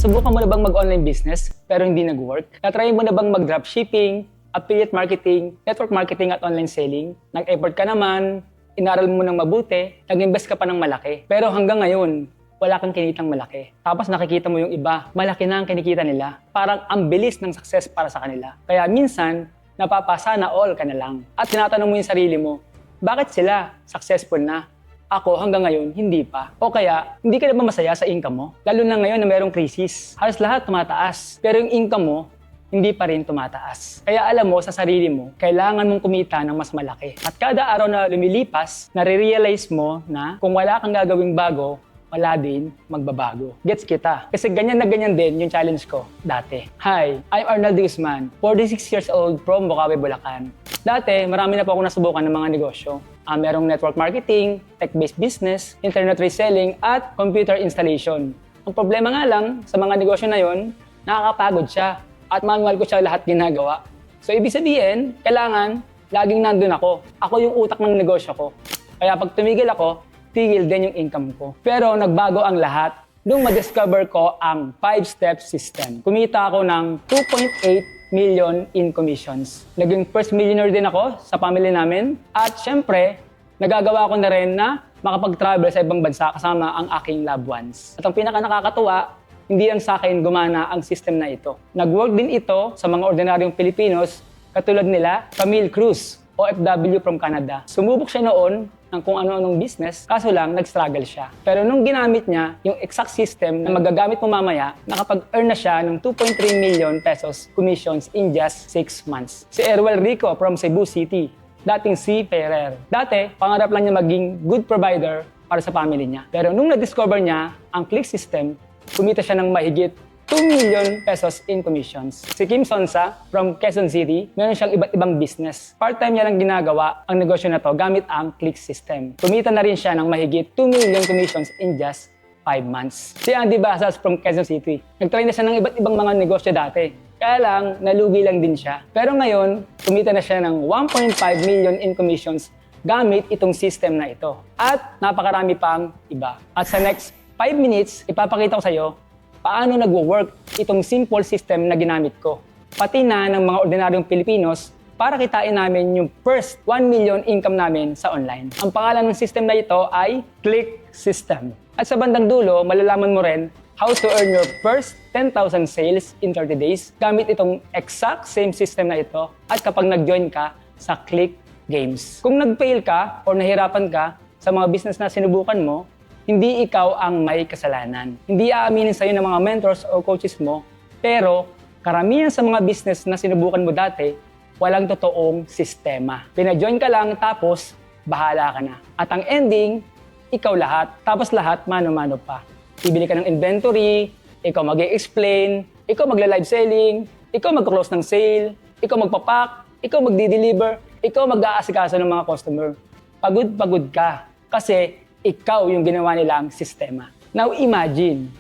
Subukan mo na bang mag-online business pero hindi nag-work? Natry mo na bang mag-dropshipping, affiliate marketing, network marketing at online selling? Nag-effort ka naman, inaral mo ng mabuti, nag-invest ka pa ng malaki. Pero hanggang ngayon, wala kang kinitang malaki. Tapos nakikita mo yung iba, malaki na ang kinikita nila. Parang ang bilis ng success para sa kanila. Kaya minsan, napapasa na all ka na lang. At tinatanong mo yung sarili mo, bakit sila successful na? Ako hanggang ngayon, hindi pa. O kaya, hindi ka na ba masaya sa income mo? Lalo na ngayon na mayroong krisis. Halos lahat tumataas. Pero yung income mo, hindi pa rin tumataas. Kaya alam mo sa sarili mo, kailangan mong kumita ng mas malaki. At kada araw na lumilipas, nare-realize mo na kung wala kang gagawing bago, wala din magbabago. Gets kita? Kasi ganyan na ganyan din yung challenge ko dati. Hi, I'm Arnaldo Guzman, 46 years old from Bukawi, Bulacan. Dati, marami na po ako nasubukan ng mga negosyo. Merong network marketing, tech-based business, internet reselling, at computer installation. Ang problema nga lang, sa mga negosyo na yon, nakakapagod siya at manual ko siya lahat ginagawa. So, ibig sabihin, kailangan laging nandun ako. Ako yung utak ng negosyo ko. Kaya pag tumigil ako, tigil din yung income ko. Pero nagbago ang lahat nung ma-discover ko ang 5-step system. Kumita ako ng 2.8 million in commissions. Naging first millionaire din ako sa family namin. At syempre, nagagawa ko na rin na makapag-travel sa ibang bansa kasama ang aking loved ones. At ang pinaka nakakatuwa, hindi lang sa akin gumana ang system na ito. Nag-work din ito sa mga ordinaryong Pilipinos katulad nila Camille Cruz, OFW from Canada. Sumubok siya noon ng kung ano-anong business, kaso lang nag-struggle siya. Pero nung ginamit niya yung exact system na magagamit mo mamaya, nakapag-earn na siya ng 2.3 million pesos commissions in just 6 months. Si Erwel Rico from Cebu City, dating si Ferrer. Dati, pangarap lang niya maging good provider para sa family niya. Pero nung na-discover niya ang click system, kumita siya ng mahigit 2 million pesos in commissions. Si Kim Sonsa from Quezon City, meron siyang iba't ibang business. Part-time niya lang ginagawa ang negosyo na to gamit ang click system. Kumita na rin siya ng mahigit 2 million commissions in just 5 months. Si Andy Basas from Quezon City, nagtry na siya ng iba't ibang mga negosyo dati. Kaya lang, nalugi lang din siya. Pero ngayon, kumita na siya ng 1.5 million in commissions gamit itong system na ito. At napakarami pang iba. At sa next 5 minutes, ipapakita ko sa iyo paano nagwo-work itong simple system na ginamit ko. Pati na ng mga ordinaryong Pilipinos para kitain namin yung first 1 million income namin sa online. Ang pangalan ng system na ito ay Click System. At sa bandang dulo, malalaman mo rin how to earn your first 10,000 sales in 30 days gamit itong exact same system na ito at kapag nag-join ka sa Click Games. Kung nag-fail ka or nahirapan ka sa mga business na sinubukan mo, hindi ikaw ang may kasalanan. Hindi aaminin sa'yo ng mga mentors o coaches mo, pero karamihan sa mga business na sinubukan mo dati, walang totoong sistema. Pina-join ka lang tapos bahala ka na. At ang ending, ikaw lahat. Tapos lahat mano-mano pa. Bibili ka ng inventory, ikaw mag-e-explain, ikaw magla-live selling, ikaw mag-close ng sale, ikaw magpapak, ikaw magdi-deliver, ikaw mag-aasikaso ng mga customer. Pagod-pagod ka kasi ikaw yung ginawa nilang sistema. Now imagine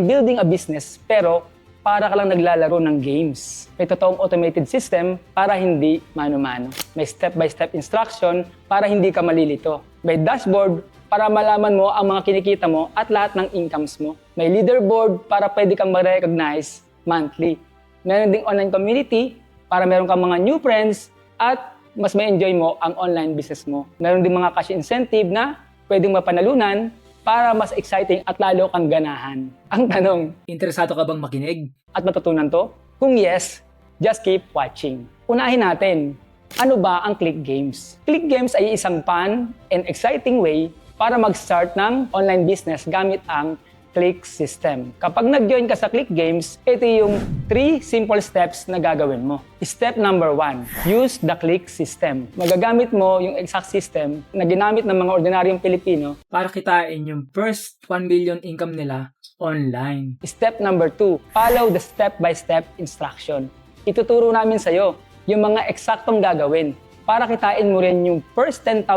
building a business pero para ka lang naglalaro ng games. May totoong automated system para hindi mano-mano. May step-by-step instruction para hindi ka malilito. May dashboard para malaman mo ang mga kinikita mo at lahat ng incomes mo. May leaderboard para pwede kang ma-recognize monthly. Meron ding online community para meron kang mga new friends at mas may enjoy mo ang online business mo. Meron ding mga cash incentive na pwedeng mapanalunan para mas exciting at lalo kang ganahan. Ang tanong, Interesado ka bang makinig? at matutunan to? Kung yes, just keep watching. Unahin natin, ano ba ang Click Games? Click Games ay isang fun and exciting way para mag-start ng online business gamit ang Click System. Kapag nag-join ka sa Click Games, ito yung 3 simple steps na gagawin mo. Step number 1, use the Click System. Magagamit mo yung exact system na ginamit ng mga ordinaryong Pilipino Para kitain yung first 1 million income nila online. Step number 2, follow the step-by-step instruction. Ituturo namin sa'yo yung mga eksaktong gagawin para kitain mo rin yung first 10,000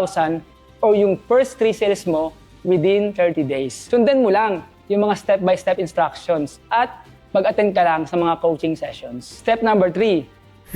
o yung first 3 sales mo within 30 days. Sundan mo lang yung mga step-by-step instructions at mag-attend ka lang sa mga coaching sessions. Step number 3,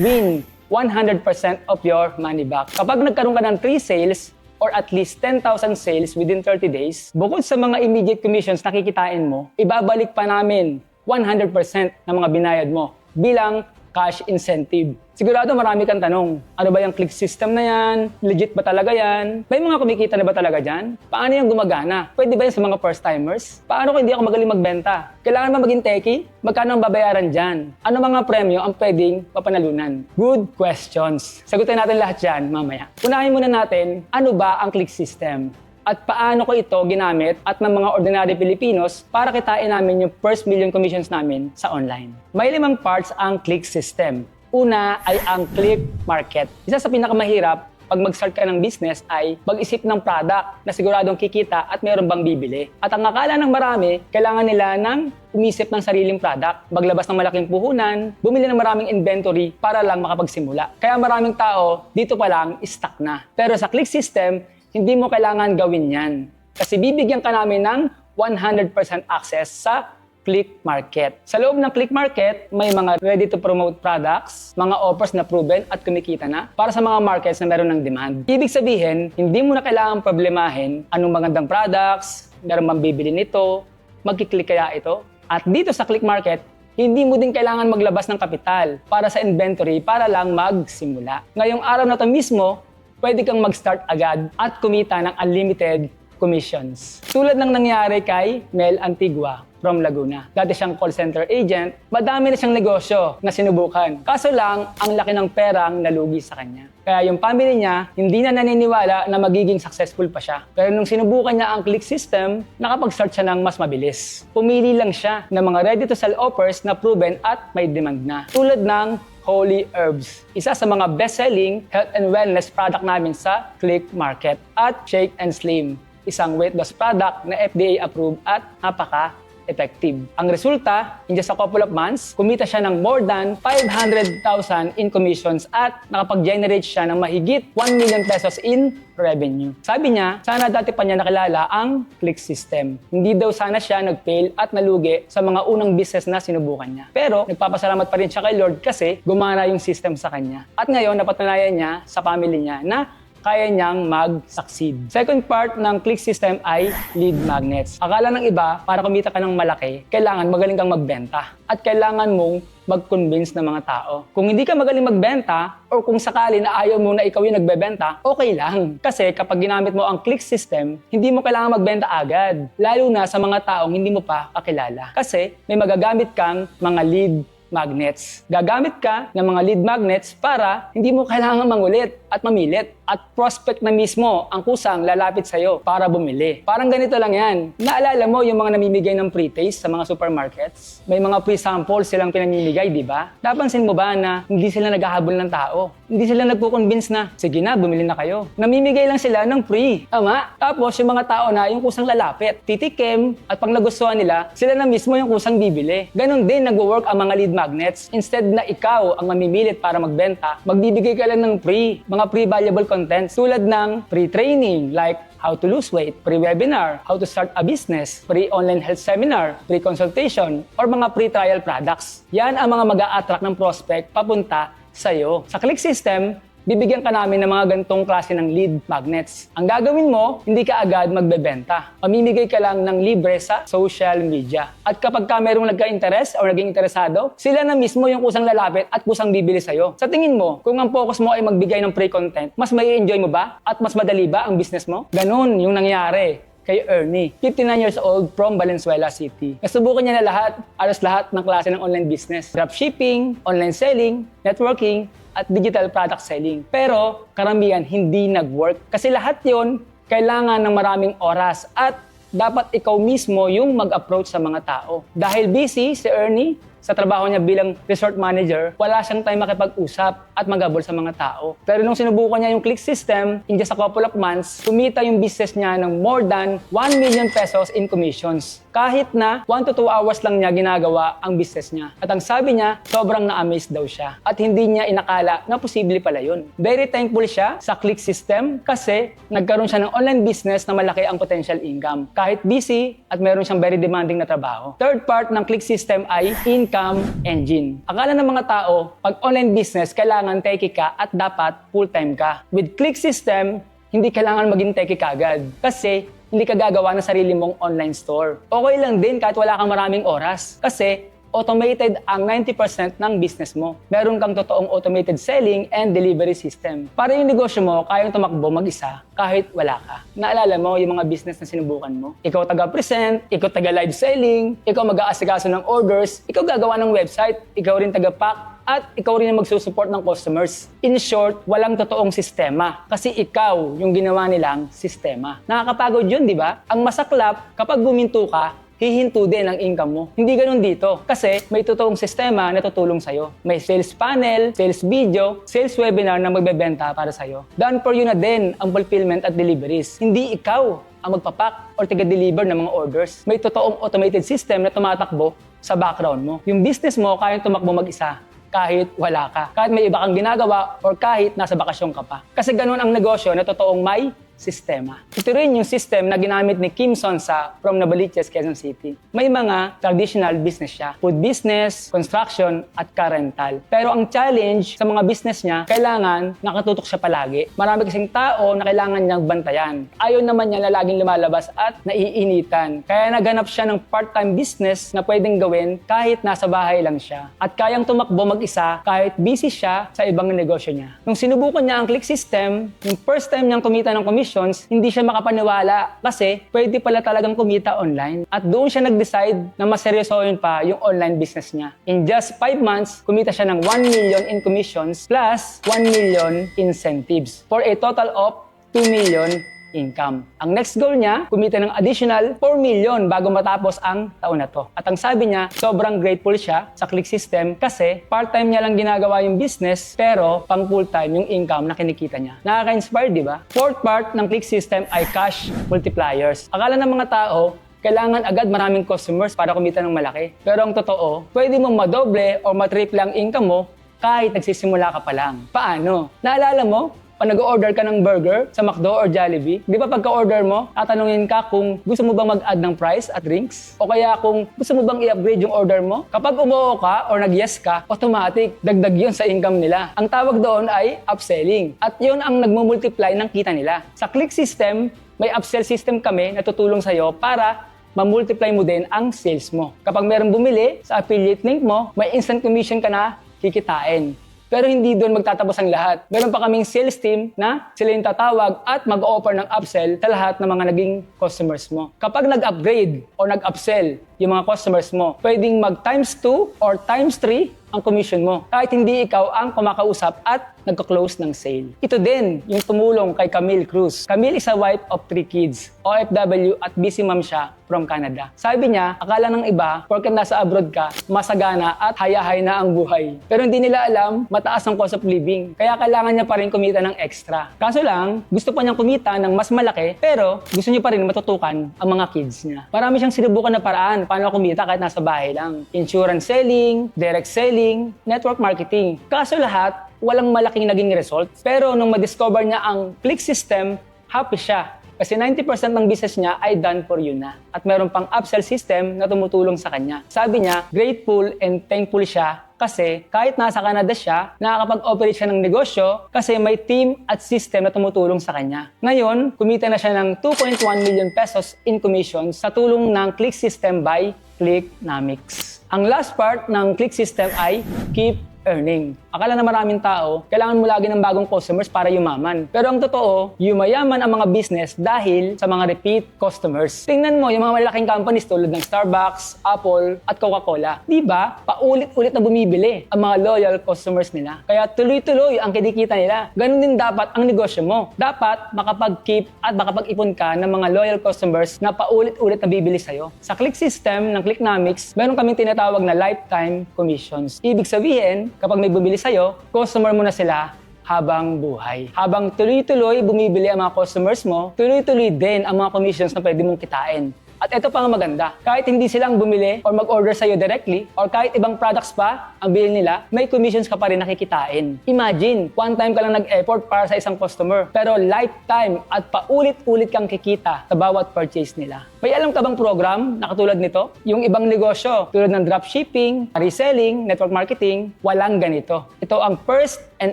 win 100% of your money back. Kapag nagkaroon ka ng 3 sales, or at least 10,000 sales within 30 days, bukod sa mga immediate commissions na kikitain mo, ibabalik pa namin 100% ng mga binayad mo bilang cash incentive. Sigurado marami kang tanong, ano ba yung click system na yan? Legit ba talaga yan? May mga kumikita na ba talaga dyan? Paano yung gumagana? Pwede ba yan sa mga first-timers? Paano kung hindi ako magaling magbenta? Kailangan ba maging techie? Magkano ang babayaran dyan? Ano mga premyo ang pwedeng mapanalunan? Good questions. Sagutin natin lahat yan mamaya. Unahin muna natin, ano ba ang click system? At paano ko ito ginamit at ng mga ordinary Pilipinos para kitain namin yung first million commissions namin sa online. May 5 parts ang click system. Una ay ang click market. Isa sa pinakamahirap pag mag-start ka ng business ay mag-isip ng product na siguradong kikita at mayroon bang bibili. At ang akala ng marami, kailangan nila ng umisip ng sariling product, maglabas ng malaking puhunan, bumili ng maraming inventory para lang makapagsimula. Kaya maraming tao dito pa lang stuck na. Pero sa click system, hindi mo kailangan gawin yan. Kasi bibigyan ka namin ng 100% access sa click market. Sa loob ng click market, may mga ready to promote products, mga offers na proven at kumikita na para sa mga markets na meron ng demand. Ibig sabihin, hindi mo na kailangan problemahin anong magandang products, meron bang bibili nito, magkiklik kaya ito. At dito sa click market, hindi mo din kailangan maglabas ng kapital para sa inventory para lang magsimula. Ngayong araw na ito mismo, pwede kang mag-start agad at kumita ng unlimited commissions. Tulad ng nangyari kay Mel Antigua from Laguna. Dati siyang call center agent, madami na siyang negosyo na sinubukan. Kaso lang, ang laki ng perang nalugi sa kanya. Kaya yung family niya, hindi na naniniwala na magiging successful pa siya. Pero nung sinubukan niya ang click system, nakapag-start siya ng mas mabilis. Pumili lang siya ng mga ready-to-sell offers na proven at may demand na. Tulad ng Holy Herbs, isa sa mga best-selling health and wellness product namin sa Click Market. At Shake and Slim, isang weight loss product na FDA approved at napaka-effective. Ang resulta, in just a couple of months, kumita siya ng more than 500,000 in commissions at nakapag-generate siya ng mahigit 1 million pesos in revenue. Sabi niya, sana dati pa niya nakilala ang click system. Hindi daw sana siya nag-fail at nalugi sa mga unang business na sinubukan niya. Pero nagpapasalamat pa rin siya kay Lord kasi gumana yung system sa kanya. At ngayon, napatunayan niya sa family niya na kaya niyang mag-succeed. Second part ng click system ay lead magnets. Akala ng iba, para kumita ka ng malaki, kailangan magaling kang magbenta. At kailangan mong mag-convince ng mga tao. Kung hindi ka magaling magbenta, or kung sakali na ayaw mo na ikaw yung nagbebenta, okay lang. Kasi kapag ginamit mo ang click system, hindi mo kailangan magbenta agad. Lalo na sa mga taong hindi mo pa kakilala. Kasi may magagamit kang mga lead magnets. Gagamit ka ng mga lead magnets para hindi mo kailangan mangulit at mamilit. At prospect na mismo ang kusang lalapit sa'yo para bumili. Parang ganito lang yan. Naalala mo yung mga namimigay ng pre-taste sa mga supermarkets? May mga pre-samples silang pinamimigay, di ba? Napansin mo ba na hindi sila naghahabol ng tao? Hindi sila nagpo-convince na, sige na, bumili na kayo. Namimigay lang sila ng free. Tama? Tapos yung mga tao na yung kusang lalapit, titikim, at pag nagustuhan nila, sila na mismo yung kusang bibili. Ganon din nagwo-work ang mga lead magnets. Instead na ikaw ang mamimilit para magbenta, magbibigay ka lang ng free, mga free valuable contents tulad ng free training like how to lose weight, free webinar, how to start a business, free online health seminar, free consultation, or mga free trial products. Yan ang mga mag-a-attract ng prospect papunta sa'yo. Sa click system, bibigyan ka namin ng mga gantong klase ng lead magnets. Ang gagawin mo, hindi ka agad magbebenta. Mamimigay ka lang ng libre sa social media. At kapag ka merong nagka-interest o naging interesado, sila na mismo yung kusang lalapit at kusang bibili sa'yo. Sa tingin mo, kung ang focus mo ay magbigay ng free content, mas may enjoy mo ba? At mas madali ba ang business mo? Ganun yung nangyari kay Ernie, 59 years old from Valenzuela City. Nasubukan niya na alos lahat ng klase ng online business. Dropshipping, online selling, networking, at digital product selling. Pero karamihan hindi nag-work. Kasi lahat yon kailangan ng maraming oras at dapat ikaw mismo yung mag-approach sa mga tao. Dahil busy si Ernie sa trabaho niya bilang resort manager, wala siyang time makipag-usap at magabol sa mga tao. Pero nung sinubukan niya yung click system, in just a couple of months, kumita yung business niya ng more than 1 million pesos in commissions. Kahit na 1 to 2 hours lang niya ginagawa ang business niya. At ang sabi niya, sobrang na-amaze daw siya. At hindi niya inakala na posible pala yun. Very thankful siya sa click system kasi nagkaroon siya ng online business na malaki ang potential income. Kahit busy at meron siyang very demanding na trabaho. Third part ng click system ay income engine. Akala ng mga tao, pag online business, kailangan techie ka at dapat full-time ka. With click system, hindi kailangan maging techie kagad. Kasi hindi ka gagawa ng sarili mong online store. Okay lang din kahit wala kang maraming oras. Kasi automated ang 90% ng business mo. Meron kang totoong automated selling and delivery system. Para yung negosyo mo, kayang tumakbo mag-isa kahit wala ka. Naalala mo yung mga business na sinubukan mo? Ikaw taga-present, ikaw taga-live selling, ikaw mag-aasikaso ng orders, ikaw gagawa ng website, ikaw rin taga-pack, at ikaw rin ang magsusupport ng customers. In short, walang totoong sistema kasi ikaw yung ginawa nilang sistema. Nakakapagod yun, di ba? Ang masaklap, kapag buminto ka, hihinto din ang income mo. Hindi ganun dito. Kasi may totoong sistema na tutulong sa'yo. May sales panel, sales video, sales webinar na magbebenta para sa'yo. Done for you na din ang fulfillment at deliveries. Hindi ikaw ang magpapak or taga-deliver ng mga orders. May totoong automated system na tumatakbo sa background mo. Yung business mo kayang tumakbo mag-isa kahit wala ka. Kahit may iba kang ginagawa or kahit nasa bakasyon ka pa. Kasi ganun ang negosyo na totoong may sistema. Ito rin yung system na ginamit ni Kim Sonsa from Novaliches, Quezon City. May mga traditional business siya. Food business, construction, at car rental. Pero ang challenge sa mga business niya, kailangan nakatutok siya palagi. Marami kasing tao na kailangan niyang bantayan. Ayaw naman niya na laging lumalabas at naiinitan. Kaya naghanap siya ng part-time business na pwedeng gawin kahit nasa bahay lang siya. At kayang tumakbo mag-isa kahit busy siya sa ibang negosyo niya. Nung sinubukan niya ang click system, yung first time niyang kumita ng commission, hindi siya makapaniwala kasi pwede pala talagang kumita online. At doon siya nag-decide na mas seryosohin pa yung online business niya. In just 5 months, kumita siya ng 1 million in commissions plus 1 million incentives for a total of 2 million income. Ang next goal niya, kumita ng additional 4 million bago matapos ang taon na to. At ang sabi niya, sobrang grateful siya sa click system kasi part-time niya lang ginagawa yung business pero pang full-time yung income na kinikita niya. Nakaka-inspire, di ba? Fourth part ng click system ay cash multipliers. Akala ng mga tao, kailangan agad maraming customers para kumita ng malaki. Pero ang totoo, pwede mong madoble o matriple ang income mo kahit nagsisimula ka pa lang. Paano? Naalala mo? Pag nag-order ka ng burger sa McDo or Jollibee, di ba pagka-order mo, tatanungin ka kung gusto mo bang mag-add ng price at drinks? O kaya kung gusto mo bang i-upgrade yung order mo? Kapag umuo ka or nag-yes ka, automatic, dagdag yun sa income nila. Ang tawag doon ay upselling. At yun ang nagmumultiply ng kita nila. Sa click system, may upsell system kami na tutulong sa'yo para mamultiply mo din ang sales mo. Kapag merong bumili sa affiliate link mo, may instant commission ka na kikitain. Pero hindi doon magtatapos ang lahat. Meron pa kaming sales team na sila yung tatawag at mag-offer ng upsell sa lahat ng mga naging customers mo. Kapag nag-upgrade o nag-upsell yung mga customers mo, pwedeng mag times 2 or times 3 ang commission mo. Kahit hindi ikaw ang kumakausap at nagka-close ng sale. Ito din yung tumulong kay Camille Cruz. Camille is a wife of 3 kids, OFW at busy mom siya from Canada. Sabi niya, akala ng iba, porket nasa abroad ka, masagana at hayahay na ang buhay. Pero hindi nila alam, mataas ang cost of living. Kaya kailangan niya pa rin kumita ng extra. Kaso lang, gusto pa niyang kumita ng mas malaki, pero gusto niya pa rin matutukan ang mga kids niya. Marami siyang sinubukan na paraan paano kumita kahit nasa bahay lang. Insurance selling, direct selling, network marketing. Kaso lahat, walang malaking naging result. Pero nung ma-discover niya ang click system, happy siya. Kasi 90% ng business niya ay done for you na. At meron pang upsell system na tumutulong sa kanya. Sabi niya, grateful and thankful siya kasi kahit nasa Canada siya, nakakapag-operate siya ng negosyo kasi may team at system na tumutulong sa kanya. Ngayon, kumita na siya ng 2.1 million pesos in commissions sa tulong ng click system by Clicknomics. Ang last part ng click system ay keep earning. Akala na maraming tao, kailangan mo lagi ng bagong customers para yumaman. Pero ang totoo, yumayaman ang mga business dahil sa mga repeat customers. Tingnan mo yung mga malaking companies tulad ng Starbucks, Apple, at Coca-Cola. Di ba? Paulit-ulit na bumibili ang mga loyal customers nila. Kaya tuloy-tuloy ang kinikita nila. Ganun din dapat ang negosyo mo. Dapat makapag-keep at makapag-ipon ka ng mga loyal customers na paulit-ulit na bibili sa'yo. Sa click system ng Clicknomics, meron kaming tinatawag na lifetime commissions. Ibig sabihin, kapag may bumili sa'yo, customer mo na sila habang buhay. Habang tuloy-tuloy bumibili ang mga customers mo, tuloy-tuloy din ang mga commissions na pwede mong kitain. At ito pa ang maganda, kahit hindi silang bumili or mag-order sa'yo directly, or kahit ibang products pa ang bilhin nila, may commissions ka pa rin nakikitain. Imagine, one time ka lang nag-effort para sa isang customer, pero lifetime at paulit-ulit kang kikita sa bawat purchase nila. May alam ka bang program na katulad nito? Yung ibang negosyo, tulad ng dropshipping, reselling, network marketing, walang ganito. Ito ang first and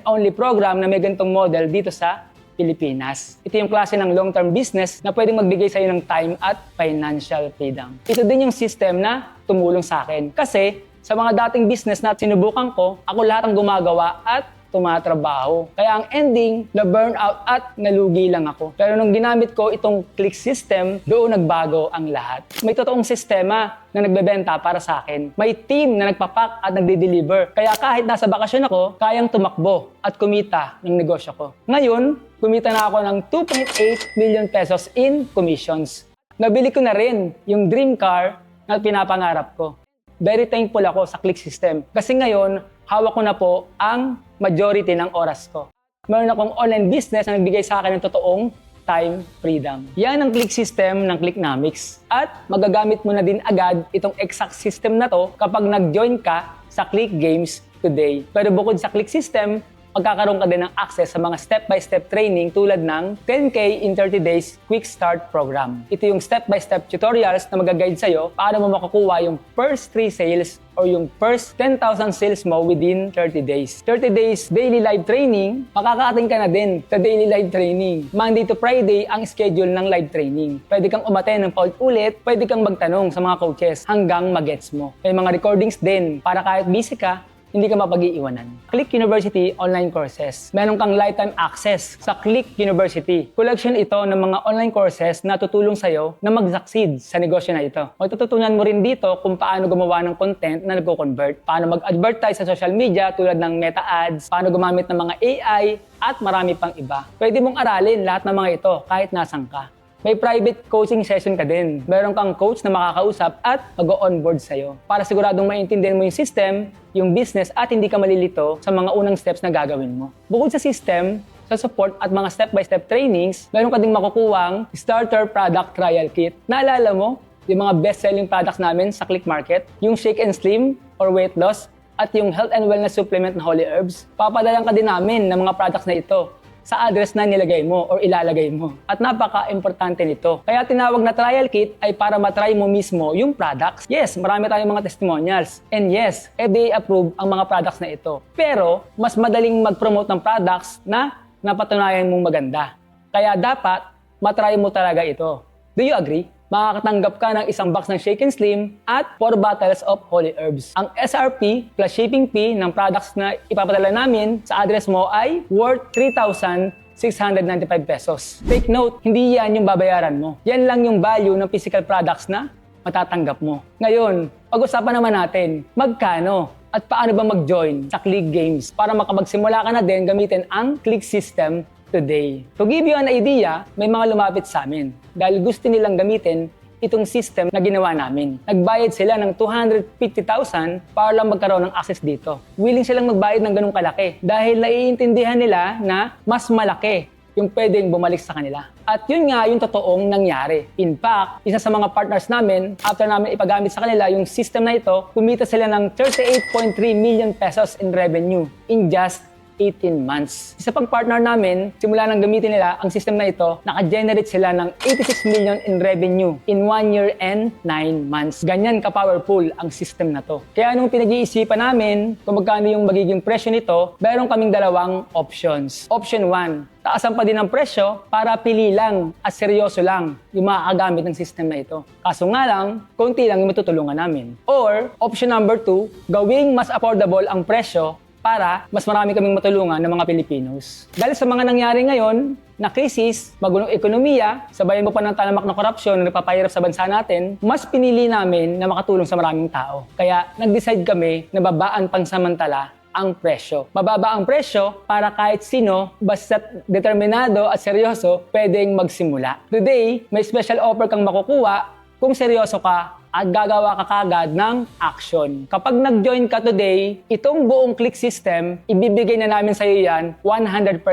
only program na may ganitong model dito sa Pilipinas. Ito yung klase ng long-term business na pwedeng magbigay sa'yo ng time at financial freedom. Ito din yung system na tumulong sa akin. Kasi Sa mga dating business na sinubukan ko, ako lahat ang gumagawa at tumatrabaho. Kaya ang ending, na-burnout at nalugi lang ako. Pero nung ginamit ko itong click system, doon nagbago ang lahat. May totoong sistema na nagbebenta para sa akin. May team na nagpapak at nagde-deliver. Kaya kahit nasa bakasyon ako, kayang tumakbo at kumita ng negosyo ko. Ngayon, kumita na ako ng 2.8 million pesos in commissions. Nabili ko na rin yung dream car na pinapangarap ko. Very thankful ako sa click system. Kasi ngayon, hawak ko na po ang majority ng oras ko. Meron akong online business na nagbigay sa akin ng totoong time freedom. Yan ang click system ng Clicknomics. At magagamit mo na din agad itong exact system na to kapag nag-join ka sa Click Games today. Pero bukod sa click system, magkakaroon ka din ng access sa mga step-by-step training tulad ng 10K in 30 Days Quick Start Program. Ito yung step-by-step tutorials na mag-guide sa'yo paano mo makukuha yung first 3 sales or yung first 10,000 sales mo within 30 days. 30 days daily live training, makaka-attend ka na din sa daily live training. Monday to Friday ang schedule ng live training. Pwede kang umattend ng paulit-ulit, pwede kang magtanong sa mga coaches hanggang magets mo. May mga recordings din para kahit busy ka, hindi ka mapag-iiwanan. Click University online courses. Meron kang lifetime access sa Click University. Collection ito ng mga online courses na tutulong sa'yo na mag-succeed sa negosyo na ito. Matututunan mo rin dito kung paano gumawa ng content na nagko-convert, paano mag-advertise sa social media tulad ng Meta Ads, paano gumamit ng mga AI, at marami pang iba. Pwede mong aralin lahat ng mga ito kahit nasan ka. May private coaching session ka din. Meron kang coach na makakausap at mag-onboard sa'yo para siguradong maintindihan mo yung system, yung business at hindi ka malilito sa mga unang steps na gagawin mo. Bukod sa system, sa support at mga step-by-step trainings, meron ka ding makukuhang starter product trial kit. Naalala mo yung mga best-selling products namin sa Click Market? Yung Shake and Slim or weight loss at yung health and wellness supplement na Holy Herbs. Papadalan ka din namin ng mga products na ito sa address na nilagay mo or ilalagay mo. At napaka-importante nito. Kaya tinawag na trial kit ay para matry mo mismo yung products. Yes, marami tayong mga testimonials. And yes, FDA approved ang mga products na ito. Pero, mas madaling mag-promote ng products na napatunayan mong maganda. Kaya dapat, matry mo talaga ito. Do you agree? Makakatanggap ka ng isang box ng Shake and Slim at 4 bottles of Holy Herbs. Ang SRP plus shipping fee ng products na ipapadala namin sa address mo ay worth 3,695 pesos. Take note, hindi yan yung babayaran mo. Yan lang yung value ng physical products na matatanggap mo. Ngayon, pag-usapan naman natin, magkano at paano ba mag-join sa Click Games para makapagsimula ka na din gamitin ang Click System today. To give you an idea, may mga lumapit sa amin dahil gusto nilang gamitin itong system na ginawa namin. Nagbayad sila ng 250,000 para lang magkaroon ng access dito. Willing silang magbayad ng ganung kalaki dahil naiintindihan nila na mas malaki yung pwedeng bumalik sa kanila. At yun nga yung totoong nangyari. In fact, isa sa mga partners namin, after namin ipagamit sa kanila yung system na ito, kumita sila ng 38.3 million pesos in revenue in just 18 months. Isa pang partner namin, simula nang gamitin nila ang system na ito, naka-generate sila ng 86 million in revenue in 1 year and 9 months. Ganyan ka-powerful ang system na to. Kaya nung pinag-iisipan namin kung magkano yung magiging presyo nito, meron kaming dalawang options. Option 1, taasan pa din ang presyo para pili lang at seryoso lang yung makakagamit ng system na ito. Kaso nga lang, konti lang yung matutulungan namin. Or, option number 2, gawing mas affordable ang presyo para mas marami kaming matulungan ng mga Pilipinos. Dahil sa mga nangyari ngayon na krisis, magulong ekonomiya, sabayan mo pa ng talamak na korupsyon na nagpapahirap sa bansa natin, mas pinili namin na makatulong sa maraming tao. Kaya nag-decide kami na babaan pansamantala ang presyo. Mababa ang presyo para kahit sino, basta determinado at seryoso, pwedeng magsimula. Today, may special offer kang makukuha kung seryoso ka at gagawa ka kagad ng action. Kapag nag-join ka today, itong buong Click System, ibibigay na namin sa iyo yan 100%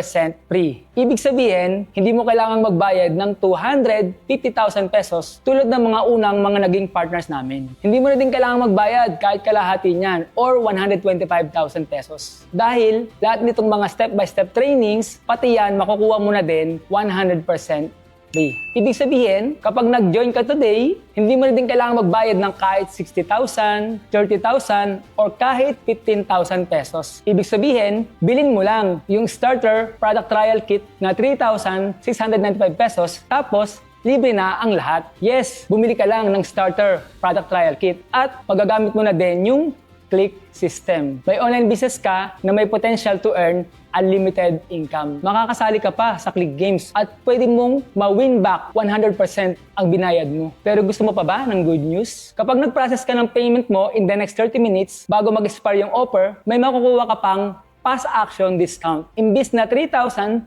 free. Ibig sabihin, hindi mo kailangang magbayad ng 250,000 pesos tulad ng mga unang mga naging partners namin. Hindi mo na din kailangang magbayad kahit kalahati niyan or 125,000 pesos. Dahil lahat nitong mga step-by-step trainings, pati yan makukuha mo na din 100% free. Ibig sabihin, kapag nag-join ka today, hindi mo na din kailangan magbayad ng kahit 60,000, 30,000, or kahit 15,000 pesos. Ibig sabihin, bilhin mo lang yung starter product trial kit na 3,695 pesos, tapos libre na ang lahat. Yes, bumili ka lang ng starter product trial kit at magagamit mo na din yung Click System. May online business ka na may potential to earn unlimited income. Makakasali ka pa sa Click Games at pwede mong ma-win back 100% ang binayad mo. Pero gusto mo pa ba ng good news? Kapag nag-process ka ng payment mo in the next 30 minutes bago mag-expire yung offer, may makukuha ka pang fast action discount. Imbis na 3,695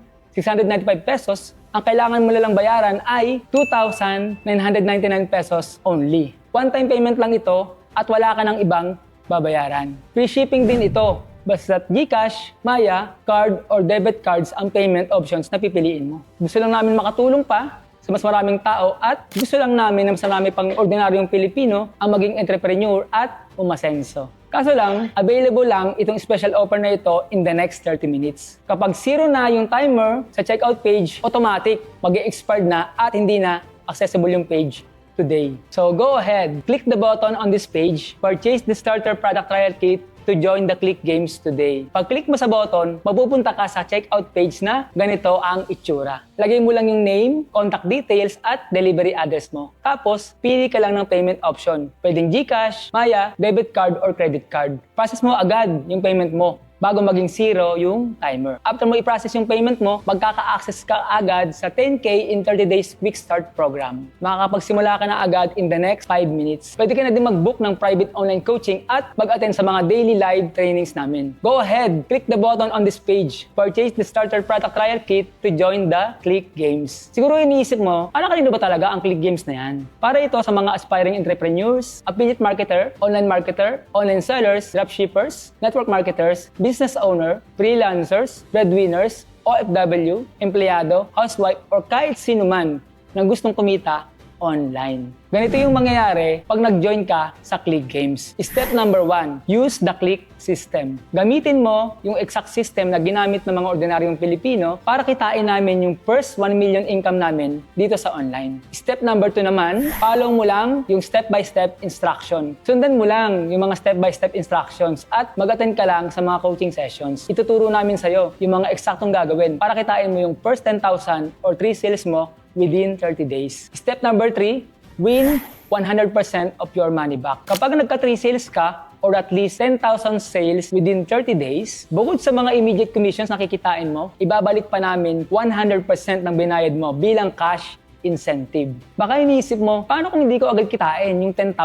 pesos, ang kailangan mo lang bayaran ay 2,999 pesos only. One-time payment lang ito at wala ka ng ibang babayaran. Free shipping din ito. Basta't GCash, Maya, card, or debit cards ang payment options na pipiliin mo. Gusto lang namin makatulong pa sa mas maraming tao at gusto lang namin na mas marami pang ordinaryong Pilipino ang maging entrepreneur at umasenso. Kaso lang, available lang itong special offer na ito in the next 30 minutes. Kapag zero na yung timer sa checkout page, automatic, mag-i-expired na at hindi na accessible yung page today. So go ahead, click the button on this page, purchase the starter product trial kit to join the Click Games today. Pag-click mo sa button, mapupunta ka sa checkout page na ganito ang itsura. Lagay mo lang yung name, contact details, at delivery address mo. Tapos, pili ka lang ng payment option. Pwedeng GCash, Maya, debit card, or credit card. Process mo agad yung payment mo bago maging zero yung timer. After mo i-process yung payment mo, magkaka-access ka agad sa 10K in 30 days quick start program. Makakapagsimula ka na agad in the next 5 minutes. Pwede ka na din mag-book ng private online coaching at mag-attend sa mga daily live trainings namin. Go ahead, click the button on this page. Purchase the starter product trial kit to join the Click Games. Siguro iniisip mo, kanino ba talaga ang Click Games na yan? Para ito sa mga aspiring entrepreneurs, affiliate marketer, online sellers, dropshippers, network marketers, business owner, freelancers, breadwinners, OFW, empleyado, housewife, or kahit sino man na gustong kumita online. Ganito yung mangyayari pag nag-join ka sa Click Games. Step number 1, use the Click System. Gamitin mo yung exact system na ginamit ng mga ordinaryong Pilipino para kitain namin yung first 1 million income namin dito sa online. Step number 2 naman, follow mo lang yung step-by-step instruction. Sundan mo lang yung mga step-by-step instructions at mag-attend ka lang sa mga coaching sessions. Ituturo namin sa'yo yung mga eksaktong gagawin para kitain mo yung first 10,000 or 3 sales mo within 30 days. Step number 3, win 100% of your money back. Kapag nagka-3 sales ka, or at least 10,000 sales within 30 days, bukod sa mga immediate commissions na kikitain mo, ibabalik pa namin 100% ng binayad mo bilang cash incentive. Baka iniisip mo, paano kung hindi ko agad kitain yung 10,000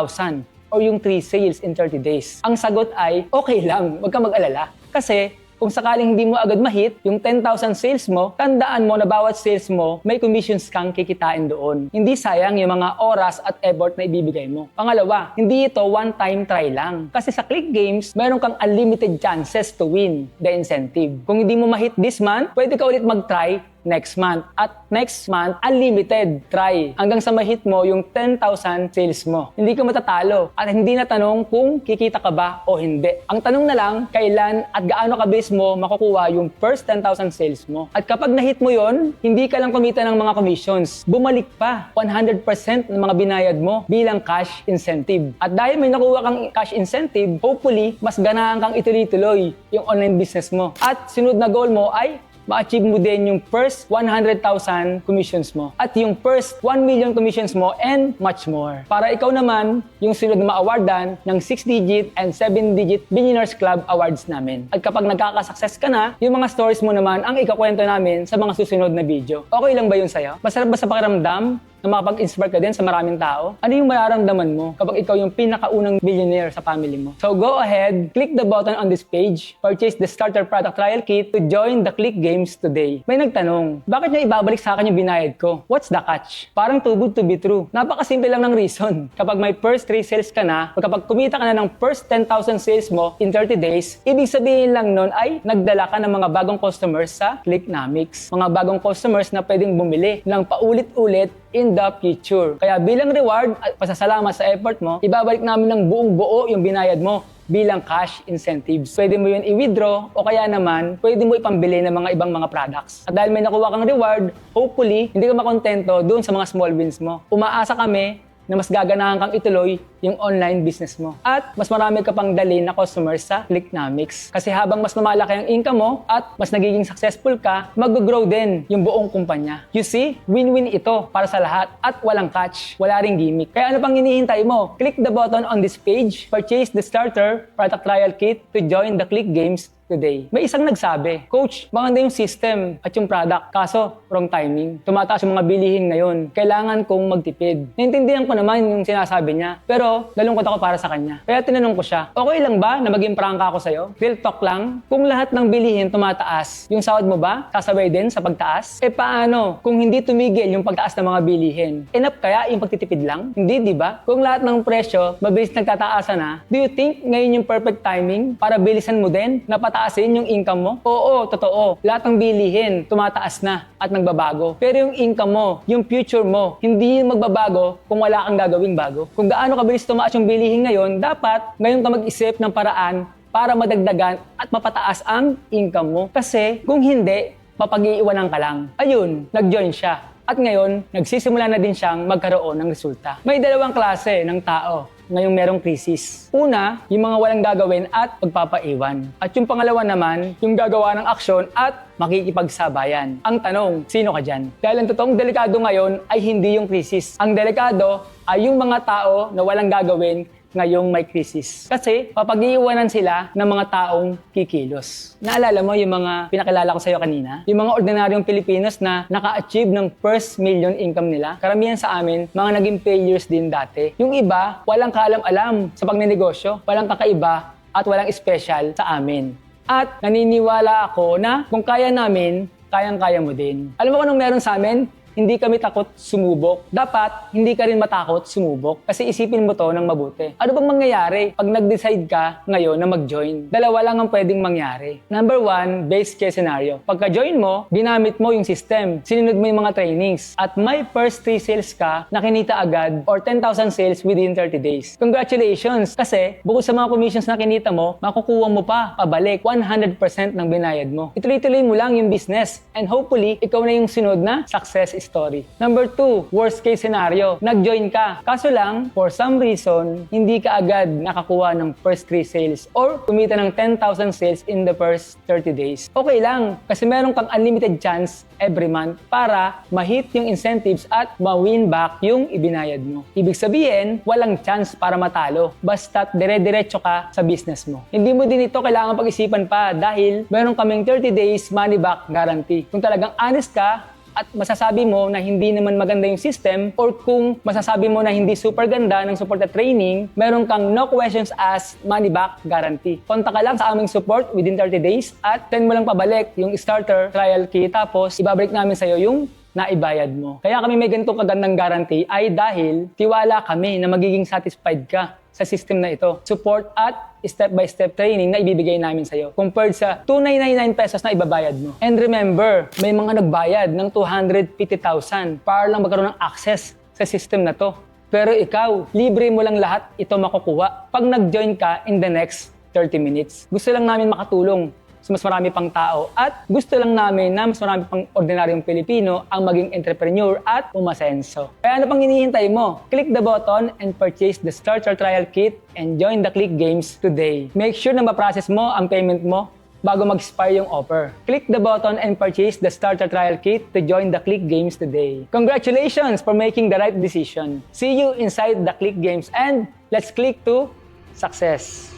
or yung 3 sales in 30 days? Ang sagot ay, okay lang, huwag ka mag-alala. Kasi kung sakaling hindi mo agad ma-hit yung 10,000 sales mo, tandaan mo na bawat sales mo, may commissions kang kikitain doon. Hindi sayang yung mga oras at effort na ibibigay mo. Pangalawa, hindi ito one-time try lang. Kasi sa Click Games, meron kang unlimited chances to win the incentive. Kung hindi mo ma-hit this month, pwede ka ulit mag-try next month. At next month, unlimited try. Hanggang sa ma-hit mo yung 10,000 sales mo. Hindi ka matatalo. At hindi na tanong kung kikita ka ba o hindi. Ang tanong na lang, kailan at gaano kabilis mo makukuha yung first 10,000 sales mo. At kapag na-hit mo yon, hindi ka lang kumita ng mga commissions. Bumalik pa 100% ng mga binayad mo bilang cash incentive. At dahil may nakuha kang cash incentive, hopefully, mas ganahan kang ituloy-tuloy yung online business mo. At sunod na goal mo ay ma-achieve mo din yung first 100,000 commissions mo at yung first 1 million commissions mo and much more. Para ikaw naman yung sunod na ma-awardan ng 6-digit and 7-digit Billionaires Club Awards namin. At kapag nagkakasuccess ka na, yung mga stories mo naman ang ikakwento namin sa mga susunod na video. Okay lang ba yun sa'yo? Masarap ba sa pakiramdam na makapag-inspire ka din sa maraming tao? Ano yung mararamdaman mo kapag ikaw yung pinakaunang billionaire sa family mo? So go ahead, click the button on this page, purchase the starter product trial kit to join the Click Games today. May nagtanong, bakit niya ibabalik sa akin yung binayad ko? What's the catch? Parang too good to be true. Napakasimple lang ng reason. Kapag may first 3 sales ka na, o kapag kumita ka na ng first 10,000 sales mo in 30 days, ibig sabihin lang nun ay nagdala ka ng mga bagong customers sa Clicknomics. Mga bagong customers na pwedeng bumili ng paulit-ulit in the future. Kaya bilang reward at pasasalamat sa effort mo, ibabalik namin ng buong buo yung binayad mo bilang cash incentives. Pwede mo yun i-withdraw o kaya naman, pwede mo ipambili ng mga ibang mga products. At dahil may nakuha kang reward, hopefully, hindi ka makontento doon sa mga small wins mo. Umaasa kami na mas gaganahan kang ituloy yung online business mo. At mas marami ka pang dalhin na customers sa Clicknomics. Kasi habang mas lumalaki ang income mo at mas nagiging successful ka, mag-grow din yung buong kumpanya. You see, win-win ito para sa lahat at walang catch, wala ring gimmick. Kaya ano pang hinihintay mo? Click the button on this page, purchase the starter product trial kit to join the Click Games today. May isang nagsabi, Coach, maganda yung system at yung product, kaso wrong timing. Tumataas yung mga bilihin ngayon. Kailangan kong magtipid. Naintindihan ko naman yung sinasabi niya, pero nalungkot ako para sa kanya. Kaya tinanong ko siya, okay lang ba na maging prangka ako sa'yo? Real talk lang? Kung lahat ng bilihin tumataas, yung sahod mo ba sasabay din sa pagtaas? Eh paano kung hindi tumigil yung pagtaas ng mga bilihin? Enough kaya yung pagtitipid lang? Hindi, di ba? Kung lahat ng presyo mabilis nagtataasan na, do you think ngayon yung perfect timing para bilisan mo din na pataasin yung income mo? Oo, totoo. Lahat ng bilihin tumataas na at nagbabago. Pero yung income mo, yung future mo, hindi yung magbabago kung wala kang gagawing bago. Kung gaano kabilis tumaas yung bilihin ngayon, dapat ngayon ka mag-isip ng paraan para madagdagan at mapataas ang income mo. Kasi kung hindi, mapag-iiwanan ka lang. Ayun, nag-join siya. At ngayon, nagsisimula na din siyang magkaroon ng resulta. May dalawang klase ng tao ngayong merong krisis. Una, yung mga walang gagawin at magpapaiwan. At yung pangalawa naman, yung gagawa ng aksyon at makikipagsabayan. Ang tanong, sino ka dyan? Dahil ang totoong delikado ngayon ay hindi yung krisis. Ang delikado ay yung mga tao na walang gagawin ngayong may krisis. Kasi papag-iiwanan sila ng mga taong kikilos. Naalala mo yung mga pinakilala ko sa'yo kanina? Yung mga ordinaryong Pilipinos na naka-achieve ng first million income nila. Karamihan sa amin, mga naging failures din dati. Yung iba, walang kaalam-alam sa pagnenegosyo, walang kakaiba at walang special sa amin. At naniniwala ako na kung kaya namin, kayang-kaya mo din. Alam mo kung anong meron sa amin? Hindi kami takot sumubok. Dapat, hindi ka rin matakot sumubok kasi isipin mo to ng mabuti. Ano bang mangyayari pag nag-decide ka ngayon na mag-join? Dalawa lang ang pwedeng mangyari. Number one, base case scenario. Pagka-join mo, ginamit mo yung system, sinunod mo yung mga trainings, at may first 3 sales ka na kinita agad or 10,000 sales within 30 days. Congratulations! Kasi bukod sa mga commissions na kinita mo, makukuha mo pa pabalik 100% ng binayad mo. Ituloy-tuloy mo lang yung business and hopefully, ikaw na yung sunod na success story. Number 2, worst case scenario. Nag-join ka. Kaso lang, for some reason, hindi ka agad nakakuha ng first 3 sales or kumita ng 10,000 sales in the first 30 days. Okay lang, kasi meron kang unlimited chance every month para ma-hit yung incentives at ma-win back yung ibinayad mo. Ibig sabihin, walang chance para matalo. Basta't dire-diretso ka sa business mo. Hindi mo din ito kailangan pag-isipan pa dahil meron kaming 30 days money back guarantee. Kung talagang honest ka, at masasabi mo na hindi naman maganda yung system or kung masasabi mo na hindi super ganda ng support at training, meron kang no questions asked money back guarantee. Konta ka lang sa aming support within 30 days at send mo lang pabalik yung starter trial kit tapos ibabalik namin sa'yo yung naibayad mo. Kaya kami may ganitong kagandang guarantee ay dahil tiwala kami na magiging satisfied ka sa system na ito. Support at step-by-step training na ibibigay namin sa'yo compared sa 2,999 pesos na ibabayad mo. And remember, may mga nagbayad ng 250,000 para lang magkaroon ng access sa system na to. Pero ikaw, libre mo lang lahat ito makukuha pag nag-join ka in the next 30 minutes. Gusto lang namin makatulong sa mas marami pang tao at gusto lang namin na mas marami pang ordinaryong Pilipino ang maging entrepreneur at umasenso. Kaya ano pang hinihintay mo? Click the button and purchase the starter trial kit and join the Click Games today. Make sure na ma-process mo ang payment mo bago mag-expire yung offer. Click the button and purchase the starter trial kit to join the Click Games today. Congratulations for making the right decision. See you inside the Click Games and let's click to success.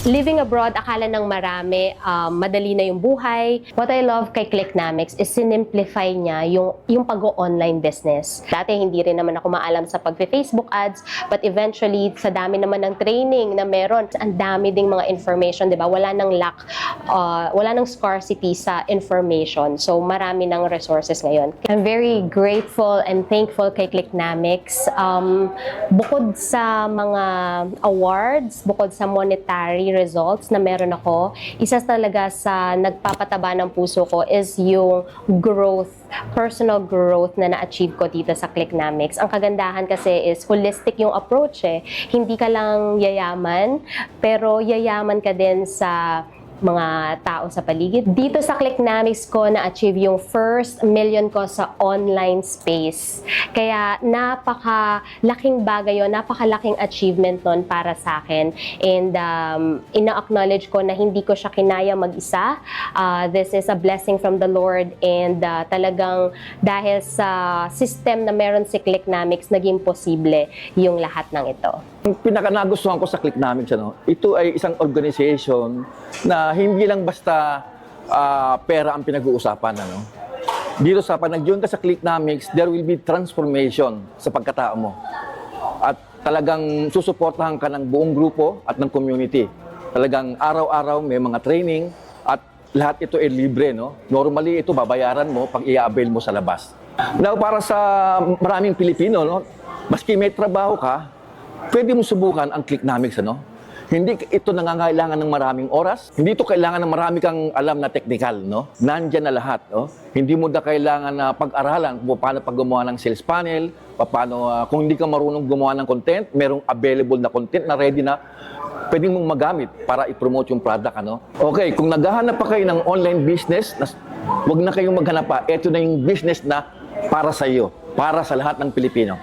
Living abroad, akala ng marami, madali na yung buhay. What I love kay Clicknomics is sinimplify niya yung pag-online business. Dati hindi rin naman ako maalam sa pag-Facebook ads, but eventually, sa dami naman ng training na meron, ang dami ding mga information, di ba? Wala nang lack, wala nang scarcity sa information. So, marami ng resources ngayon. I'm very grateful and thankful kay Clicknomics. Bukod sa mga awards, bukod sa monetary results na meron ako, isa talaga sa nagpapataba ng puso ko is yung growth, personal growth na na-achieve ko dito sa Clicknomics. Ang kagandahan kasi is holistic yung approach eh. Hindi ka lang yayaman, pero yayaman ka din sa mga tao sa paligid. Dito sa Clicknamics ko na-achieve yung first million ko sa online space. Kaya napakalaking bagay yun, napakalaking achievement nun para sa akin. And ina-acknowledge ko na hindi ko siya kinaya mag-isa. This is a blessing from the Lord, and talagang dahil sa system na meron si Clicknamics, naging posible yung lahat ng ito. Ang pinaka-nagustuhan ko sa Clicknamics, ito ay isang organization na hindi lang basta pera ang pinag-uusapan. Dito sa pag nag-join ka sa Clicknamics, there will be transformation sa pagkatao mo. At talagang susuportahan ka ng buong grupo at ng community. Talagang araw-araw may mga training at lahat ito ay libre. Normally ito babayaran mo pag i-avail mo sa labas. Now, para sa maraming Pilipino, maski may trabaho ka, pwede mo subukan ang Clicknamics. Hindi ito nangangailangan ng maraming oras. Hindi ito kailangan ng marami kang alam na technical. Nandyan na lahat. Hindi mo na kailangan na pag-aralan kung paano paggumawa ng sales funnel, kung hindi ka marunong gumawa ng content, merong available na content na ready na pwedeng mong magamit para i-promote yung product. Okay, kung naghahanap pa kayo ng online business, huwag na kayong maghanap pa. Ito na yung business na para sa iyo, para sa lahat ng Pilipino.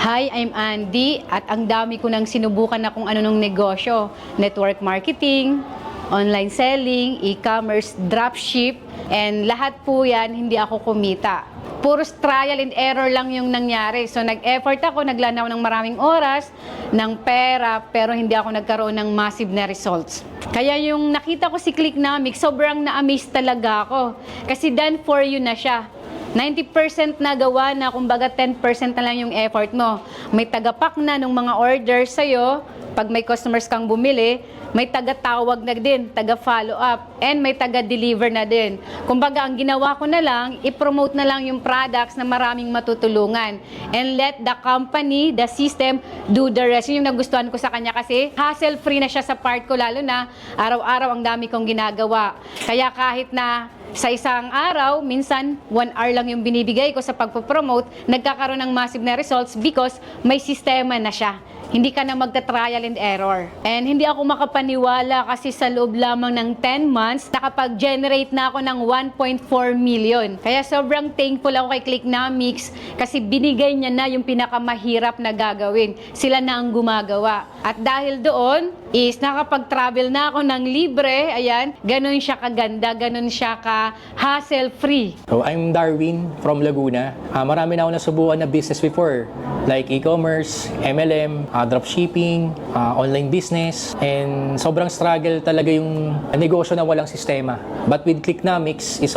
Hi, I'm Andy at ang dami ko nang sinubukan na kung ano nung negosyo. Network marketing, online selling, e-commerce, dropship, and lahat po yan hindi ako kumita. Puros trial and error lang yung nangyari. So nag-effort ako, naglaan ako ng maraming oras, ng pera, pero hindi ako nagkaroon ng massive na results. Kaya yung nakita ko si Clicknamics, sobrang na-amaze talaga ako. Kasi done for you na siya. 90% nagawa na, kumbaga 10% na lang yung effort mo. May tagapak na ng mga orders sa'yo, pag may customers kang bumili, may taga-tawag na din, taga-follow up, and may taga-deliver na din. Kumbaga, ang ginawa ko na lang, i-promote na lang yung products na maraming matutulungan. And let the company, the system, do the rest. Yun yung nagustuhan ko sa kanya kasi hassle-free na siya sa part ko, lalo na araw-araw ang dami kong ginagawa. Kaya kahit na sa isang araw, minsan 1 hour lang yung binibigay ko sa pagpo-promote, nagkakaroon ng massive na results because may sistema na siya. Hindi ka na magta-trial and error. And hindi ako makapaniwala kasi sa loob lamang ng 10 months, nakapag-generate na ako ng 1.4 million. Kaya sobrang thankful ako kay Clicknamics kasi binigay niya na yung pinakamahirap na gagawin. Sila na ang gumagawa. At dahil doon, is nakapag-travel na ako ng libre, ayan, ganun siya kaganda, ganun siya ka-hassle-free. So, I'm Darwin from Laguna. Marami na ako nasubukan na business before, like e-commerce, MLM, dropshipping, online business, and sobrang struggle talaga yung negosyo na walang sistema. But with Clicknamics, is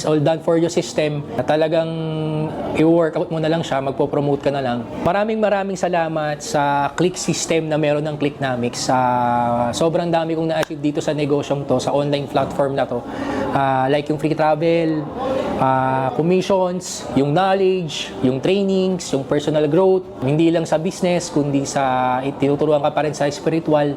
all done for your system, na talagang i-workout mo na lang siya, magpo-promote ka na lang. Maraming salamat sa click system na meron ng Clicknamics. Sobrang dami kong na-achieve dito sa negosyong to, sa online platform na to. Like yung free travel, commissions, yung knowledge, yung trainings, yung personal growth, hindi lang sa business, kundi sa tinuturuan ka pa rin sa spiritual.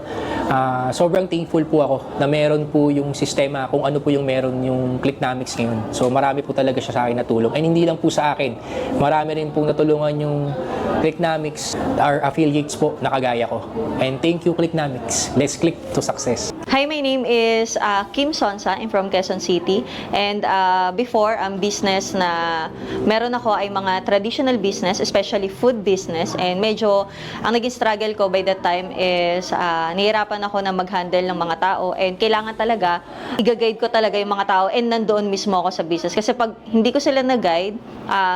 Sobrang thankful po ako na meron po yung sistema kung ano po yung meron yung Clicknamics ngayon. So marami po talaga siya sa akin natulong. And hindi lang po sa akin, marami rin pong natulungan yung Clicknamics, our affiliates po na kagaya ko. And thank you Clicknamics. Let's click to success. Hi, my name is Kim Sonsa. I'm from Quezon City. And before, ang business na meron ako ay mga traditional business, especially food business. And medyo, ang naging struggle ko by that time is nahirapan ako na mag-handle ng mga tao. And kailangan talaga, i-guide ko talaga yung mga tao and nandoon mismo ako sa business. Kasi pag hindi ko sila nag-guide,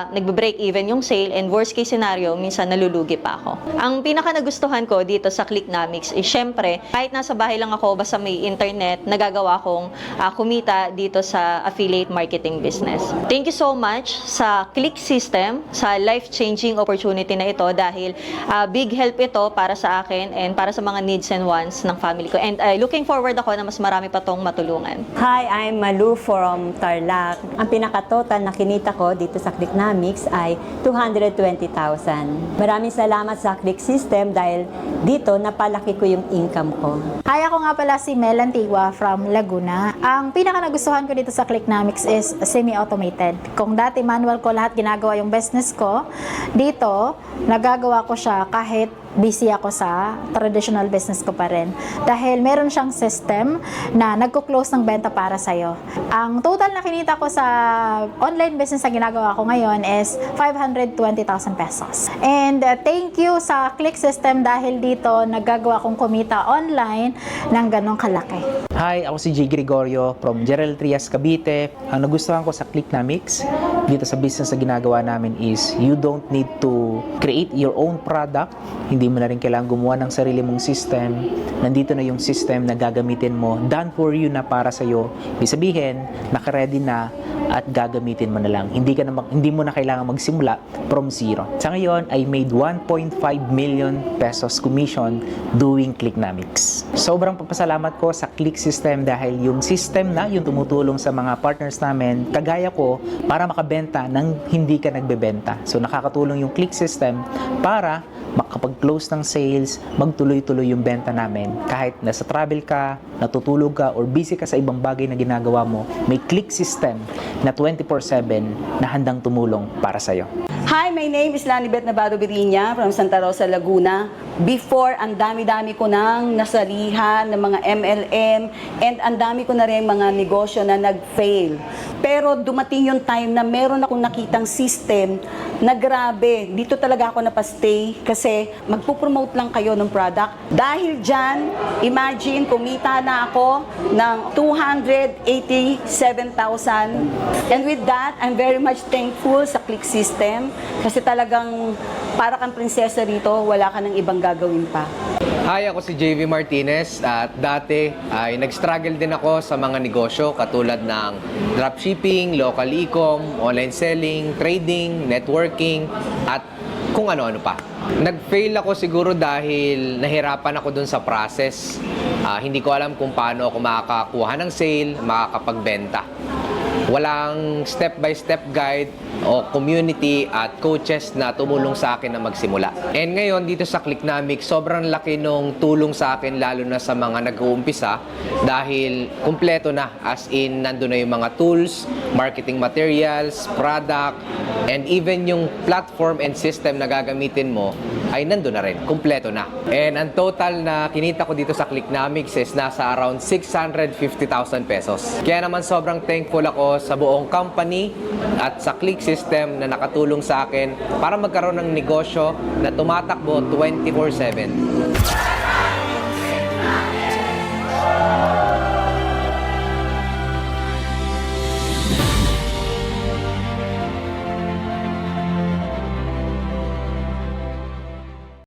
nagbe-break even yung sale and worst case scenario, minsan nalulugi pa ako. Ang pinaka nagustuhan ko dito sa Clicknamics is syempre, kahit nasa bahay lang ako, basta may internet, nagagawa kong kumita dito sa affiliate marketing business. Thank you so much sa Click System, sa life-changing opportunity na ito dahil big help ito para sa akin and para sa mga needs and wants ng family ko. And looking forward ako na mas marami pa tong matulungan. Hi, I'm Malu from Tarlac. Ang pinaka-total na kinita ko dito sa Clicknamics ay 220,000. Maraming salamat sa Click System dahil dito napalaki ko yung income ko. Hi, ako nga pala si Mel Antigua from Laguna. Ang pinaka nagustuhan ko dito sa Clicknamics is semi-automated. Kung dati manual ko lahat ginagawa yung business ko, dito nagagawa ko siya kahit busy ako sa traditional business ko pa rin. Dahil meron siyang system na nagko-close ng benta para sa'yo. Ang total na kinita ko sa online business na ginagawa ko ngayon is 520,000 pesos. And thank you sa Click System dahil dito nagagawa kong kumita online ng ganong kalaki. Hi, ako si J. Gregorio from Gerald Trias, Cavite. Ang nagustuhan ko sa Clicknomics dito sa business na ginagawa namin is you don't need to create your own product. Hindi mo na rin kailangan gumawa ng sarili mong system. Nandito na yung system na gagamitin mo, done for you na para sa'yo. Ibig sabihin, nakaready na at gagamitin mo na lang. Hindi mo na kailangan magsimula from zero. Sa ngayon, I made 1.5 million pesos commission doing Clicknomics. Sobrang papasalamat ko sa Click System dahil yung system na yung tumutulong sa mga partners namin, kagaya ko, para makabenta nang hindi ka nagbebenta. So nakakatulong yung Click System para makapag-close ng sales, magtuloy-tuloy yung benta namin. Kahit nasa travel ka, natutulog ka, or busy ka sa ibang bagay na ginagawa mo, may Click System na 24/7 na handang tumulong para sa'yo. Hi, my name is Lanibet Navarro Birinya from Santa Rosa, Laguna. Before, ang dami-dami ko nang nasalihan ng mga MLM and ang dami ko na rin mga negosyo na nag-fail. Pero dumating yung time na meron akong nakitang system na grabe, dito talaga ako napastay kasi magpo-promote lang kayo ng product. Dahil dyan, imagine, kumita na ako ng 287,000. And with that, I'm very much thankful sa Click System kasi talagang para kang prinsesa rito, wala ka ng ibang gagawin pa. Hi, ako si JV Martinez at dati ay nag-struggle din ako sa mga negosyo katulad ng dropshipping, local e-com, online selling, trading, networking at kung ano-ano pa. Nag-fail ako siguro dahil nahirapan ako dun sa process. Hindi ko alam kung paano ako makakakuha ng sale, makakapagbenta. Walang step-by-step guide o community at coaches na tumulong sa akin na magsimula. And ngayon, dito sa Clicknomics, sobrang laki nung tulong sa akin lalo na sa mga nag-uumpisa dahil kumpleto na. As in, nandun na yung mga tools, marketing materials, product, and even yung platform and system na gagamitin mo ay nandun na rin. Kumpleto na. And ang total na kinita ko dito sa Clicknomics is nasa around 650,000 pesos. Kaya naman sobrang thankful ako sa buong company at sa Click System na nakatulong sa akin para magkaroon ng negosyo na tumatakbo 24/7.